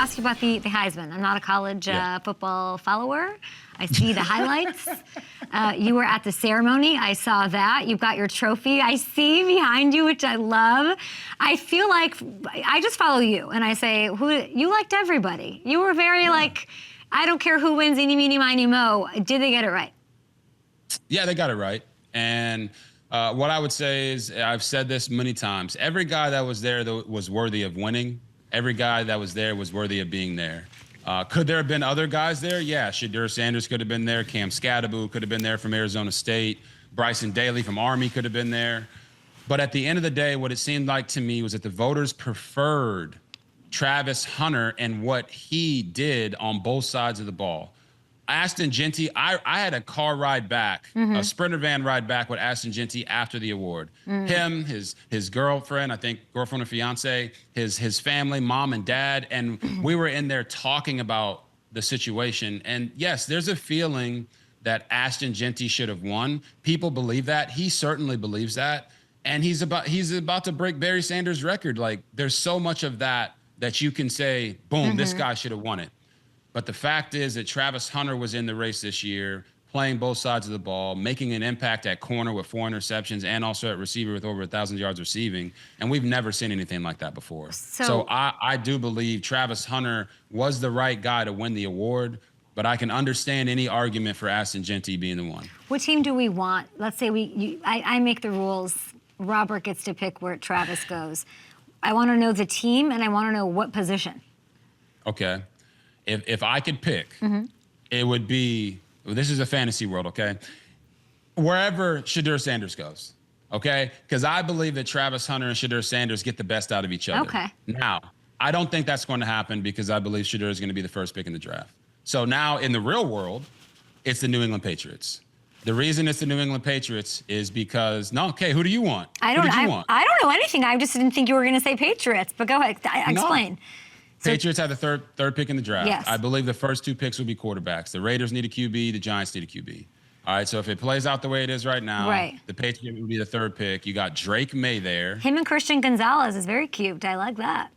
ask you about the Heisman. I'm not a college football follower. I see the highlights. You were at the ceremony. I saw that. You've got your trophy. I see behind you, which I love. I feel like I just follow you, and I say, you liked everybody. You were very like, I don't care who wins, eeny, meeny, miny, mo. Did they get it right? Yeah, they got it right. And what I would say is, I've said this many times, every guy that was there that was worthy of winning. Every guy that was there was worthy of being there. Could there have been other guys there? Yeah, Shedeur Sanders could have been there. Cam Scadaboo could have been there from Arizona State. Bryson Daly from Army could have been there. But at the end of the day, what it seemed like to me was that the voters preferred Travis Hunter and what he did on both sides of the ball. Ashton Jeanty, I had a car ride back, a Sprinter van ride back with Ashton Jeanty after the award. Him, his girlfriend, I think girlfriend or fiance, his family, mom and dad, and we were in there talking about the situation. And yes, there's a feeling that Ashton Jeanty should have won. People believe that. He certainly believes that. And he's about to break Barry Sanders' record. Like, there's so much of that you can say, boom, this guy should have won it. But the fact is that Travis Hunter was in the race this year, playing both sides of the ball, making an impact at corner with 4 interceptions and also at receiver with over 1,000 yards receiving. And we've never seen anything like that before. So I do believe Travis Hunter was the right guy to win the award, but I can understand any argument for Ashton Jeanty being the one. What team do we want? Let's say I make the rules. Robert gets to pick where Travis goes. I want to know the team, and I want to know what position. Okay. If I could pick, it would be, this is a fantasy world, okay? Wherever Shedeur Sanders goes, okay? Because I believe that Travis Hunter and Shedeur Sanders get the best out of each other. Okay. Now, I don't think that's going to happen because I believe Shedeur is going to be the first pick in the draft. So now in the real world, it's the New England Patriots. The reason it's the New England Patriots is because, who do you want? I don't know anything. I just didn't think you were going to say Patriots, but go ahead, explain. No. Patriots had the third pick in the draft. Yes. I believe the first 2 picks will be quarterbacks. The Raiders need a QB. The Giants need a QB. All right, so if it plays out the way it is right now, the Patriots will be the 3rd pick. You got Drake May there. Him and Christian Gonzalez is very cute. I like that.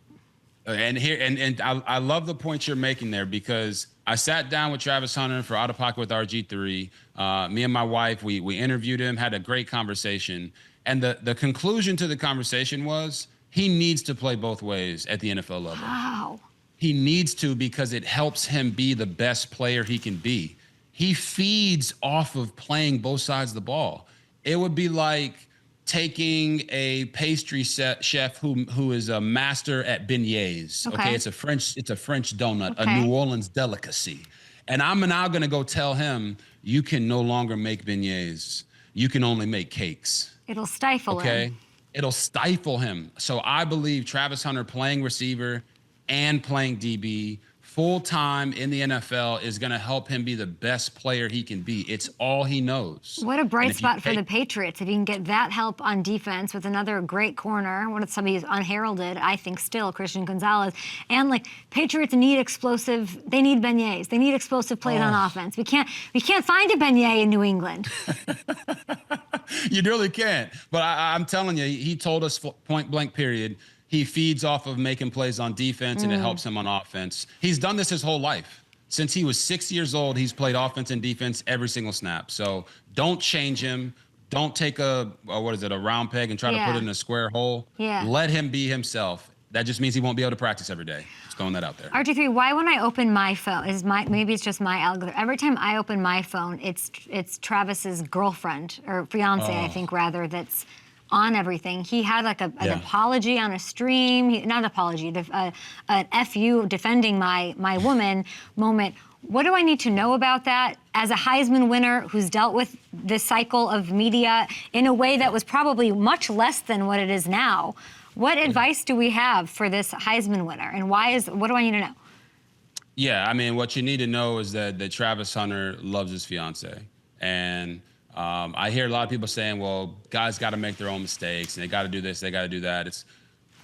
And I love the point you're making there, because I sat down with Travis Hunter for Out of Pocket with RGIII. Me and my wife, we interviewed him, had a great conversation. And the conclusion to the conversation was, he needs to play both ways at the NFL level. Wow. He needs to, because it helps him be the best player he can be. He feeds off of playing both sides of the ball. It would be like taking a pastry chef who is a master at beignets. Okay, it's a French donut, a New Orleans delicacy. And I'm now going to go tell him, you can no longer make beignets. You can only make cakes. It'll stifle him. It'll stifle him. So I believe Travis Hunter playing receiver and playing DB full-time in the NFL is going to help him be the best player he can be. It's all he knows. What a bright spot for the Patriots. If you can get that help on defense with another great corner, somebody who's unheralded, I think still, Christian Gonzalez. And Patriots need explosive, they need beignets. They need explosive plays on offense. We can't find a beignet in New England. You really can't. But I'm telling you, he told us point blank period, he feeds off of making plays on defense, and it helps him on offense. He's done this his whole life. Since he was 6 years old, he's played offense and defense every single snap. So don't change him. Don't take a round peg and try to put it in a square hole. Yeah. Let him be himself. That just means he won't be able to practice every day. Just throwing that out there. RG3, why when I open my phone, maybe it's just my algorithm, every time I open my phone, it's Travis's girlfriend, or fiance, I think, rather, that's on everything. He had an apology on a stream, not apology, an FU defending my woman moment. What do I need to know about that as a Heisman winner who's dealt with this cycle of media in a way that was probably much less than what it is now? What advice do we have for this Heisman winner, and what do I need to know? Yeah, I mean, what you need to know is that Travis Hunter loves his fiance, and I hear a lot of people saying, well, guys got to make their own mistakes, and they got to do this, they got to do that.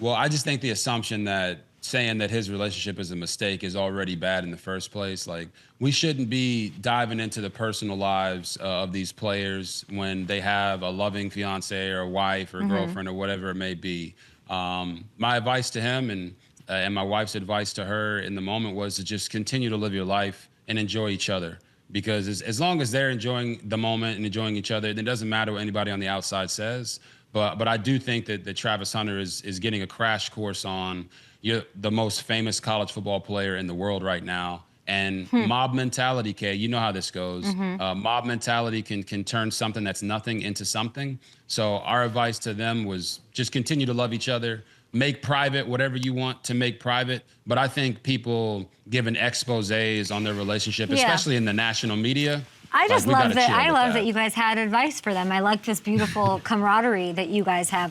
I just think the assumption that saying that his relationship is a mistake is already bad in the first place. Like, we shouldn't be diving into the personal lives of these players when they have a loving fiance or a wife or girlfriend or whatever it may be. My advice to him, and and my wife's advice to her in the moment was to just continue to live your life and enjoy each other. Because as long as they're enjoying the moment and enjoying each other, it doesn't matter what anybody on the outside says. But I do think that Travis Hunter is getting a crash course on the most famous college football player in the world right now. And mob mentality, Kay, you know how this goes. Mob mentality can turn something that's nothing into something. So our advice to them was just continue to love each other, make private whatever you want to make private. But I think people giving exposés on their relationship, especially in the national media. I just love that. I love that you guys had advice for them. I like this beautiful camaraderie that you guys have.